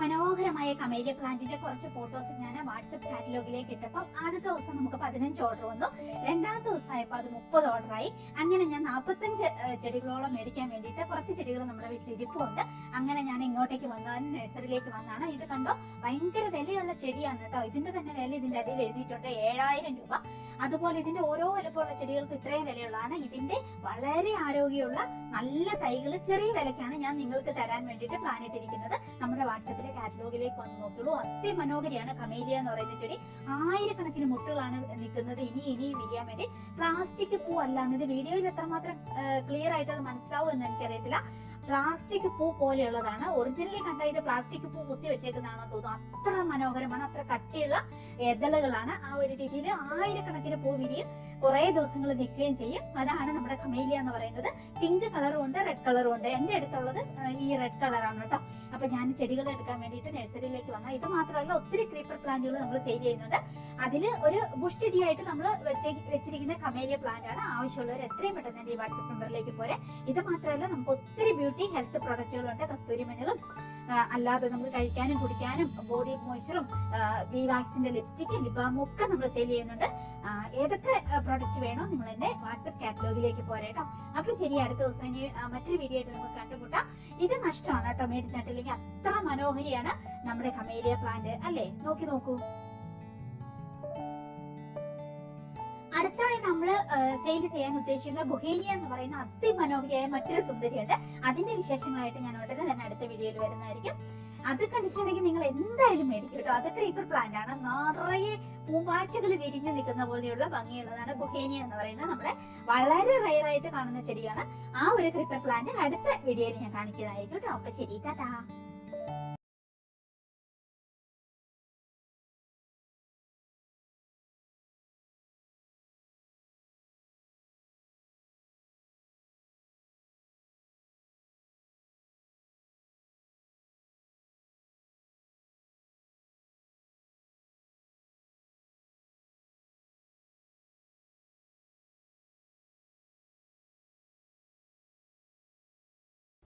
മനോഹരമായ കമേലിയ പ്ലാന്റിന്റെ കുറച്ച് ഫോട്ടോസ് ഞാൻ വാട്സപ്പ് കാറ്റലോഗിലേക്ക് ഇട്ടപ്പോൾ ആദ്യത്തെ ദിവസം നമുക്ക് 15 ഓർഡർ വന്നു. രണ്ടാമത്തെ ദിവസമായപ്പോൾ അത് 30 ഓർഡറായി. അങ്ങനെ ഞാൻ 45 ചെടികളോളം മേടിക്കാൻ വേണ്ടിയിട്ട് കുറച്ച് ചെടികൾ നമ്മുടെ വീട്ടിൽ ഇരിപ്പുണ്ട്. അങ്ങനെ ഞാൻ ഇങ്ങോട്ടേക്ക് വന്നതാണ്, നഴ്സറിയിലേക്ക് വന്നതാണ്. ഇത് കണ്ടോ, ഭയങ്കര വിലയുള്ള ചെടിയാണ് കേട്ടോ. ഇതിന്റെ തന്നെ വില ഇതിന്റെ അടിയിൽ എഴുതിയിട്ടുണ്ട് 7000 രൂപ. അതുപോലെ ഇതിന്റെ ഓരോ വലുപ്പമുള്ള ചെടികൾക്ക് ഇത്രയും വിലയുള്ളതാണ്. ഇതിന്റെ വളരെ ആരോഗ്യമുള്ള നല്ല തൈകൾ ചെറിയ വിലക്കാണ് ഞാൻ നിങ്ങൾക്ക് തരാൻ വേണ്ടിയിട്ട് പ്ലാൻ ഇട്ടിരിക്കുന്നത്. നമ്മുടെ വാട്സപ്പിലെ കാറ്റലോഗിലേക്ക് വന്ന് നോക്കിയുള്ളൂ. അതിമനോഹരിയാണ് കമേലിയ എന്ന് പറയുന്ന ചെടി. ആയിരക്കണക്കിന് മുട്ടുകളാണ് നിൽക്കുന്നത്. ഇനിയും വിരിയാൻ വേണ്ടി. പ്ലാസ്റ്റിക് പൂ അല്ല. ഇത് വീഡിയോയിൽ എത്രമാത്രം ക്ലിയർ ആയിട്ട് അത് മനസ്സിലാവും എന്ന് എനിക്കറിയത്തില്ല. പ്ലാസ്റ്റിക് പൂ പോലെയുള്ളതാണ്. ഒറിജിനലി കണ്ട ഇത് പ്ലാസ്റ്റിക് പൂ കുത്തി വെച്ചേക്കുന്നതാണോ തോന്നുന്നു. അത്ര മനോഹരമാണ്. അത്ര കട്ടിയുള്ള ഇതളുകളാണ്. ആ ഒരു രീതിയിൽ ആയിരക്കണക്കിന് പൂ വിരിയും, കുറെ ദിവസങ്ങൾ നിൽക്കുകയും ചെയ്യും. അതാണ് നമ്മുടെ കമേലിയ എന്ന് പറയുന്നത്. പിങ്ക് കളറും ഉണ്ട്, റെഡ് കളറും ഉണ്ട്. എന്റെ അടുത്തുള്ളത് ഈ റെഡ് കളറാണ് കേട്ടോ. അപ്പൊ ഞാൻ ചെടികൾ എടുക്കാൻ വേണ്ടിയിട്ട് നഴ്സറിയിലേക്ക് വന്നാൽ ഇത് മാത്രമല്ല, ഒത്തിരി ക്രീപ്പർ പ്ലാന്റുകൾ നമ്മൾ സെയിൽ ചെയ്യുന്നുണ്ട്. അതിൽ ഒരു ബുഷ് ചെടിയായിട്ട് നമ്മൾ വെച്ചിരിക്കുന്ന കമേലിയ പ്ലാന്റ് ആണ്. ആവശ്യമുള്ളവർ എത്രയും പെട്ടെന്ന് എന്റെ ഈ വാട്സപ്പ് നമ്പറിലേക്ക് പോരെ. ഇത് മാത്രമല്ല, നമുക്ക് ഒത്തിരി ബ്യൂട്ടി ഹെൽത്ത് പ്രൊഡക്റ്റുകളുണ്ട്. കസ്തൂരി മഞ്ഞളും അല്ലാതെ നമുക്ക് കഴിക്കാനും കുടിക്കാനും ബോഡി മോയ്സ്ചറും വി വാക്സിന്റെ ലിപ്സ്റ്റിക്, ലിബാമും ഒക്കെ നമ്മൾ സെയിൽ ചെയ്യുന്നുണ്ട്. ഏതൊക്കെ പ്രോഡക്റ്റ് വേണോ നിങ്ങൾ എന്റെ വാട്സപ്പ് കാറ്റലോഗിലേക്ക് പോരേട്ടോ. അപ്പൊ ശരി, അടുത്ത ദിവസം ഇനി മറ്റൊരു വീഡിയോ ആയിട്ട് നമുക്ക് കണ്ടുമുട്ടാം. ഇത് നഷ്ടമാണ് കേട്ടോ മേടിച്ചിട്ടില്ലെങ്കിൽ. അത്ര മനോഹരിയാണ് നമ്മുടെ കമേലിയ പ്ലാന്റ് അല്ലേ. നോക്കൂ. അടുത്തായി നമ്മൾ സെയിൽ ചെയ്യാൻ ഉദ്ദേശിക്കുന്ന ബൊഹേനിയ എന്ന് പറയുന്ന അതിമനോഹരിയായ മറ്റൊരു സുന്ദരിയുണ്ട്. അതിന്റെ വിശേഷങ്ങളായിട്ട് ഞാൻ ഉടനെ തന്നെ അടുത്ത വീഡിയോയിൽ വരുന്നതായിരിക്കും. അത് കണ്ടിട്ടുണ്ടെങ്കിൽ നിങ്ങൾ എന്തായാലും മേടിക്കും കേട്ടോ. അത് ക്രീപ്പർ പ്ലാന്റ് ആണ്. നിറയെ പൂമ്പാറ്റകൾ വിരിഞ്ഞു നിൽക്കുന്ന പോലെയുള്ള ഭംഗിയുള്ളതാണ് ബൊഹേനിയ എന്ന് പറയുന്നത്. നമ്മുടെ വളരെ റെയർ ആയിട്ട് കാണുന്ന ചെടിയാണ്. ആ ഒരു ക്രീപ്പർ പ്ലാന്റ് അടുത്ത വീഡിയോയിൽ ഞാൻ കാണിക്കുന്നതായിരിക്കും കേട്ടോ. അപ്പൊ ശരി, ടാറ്റാ.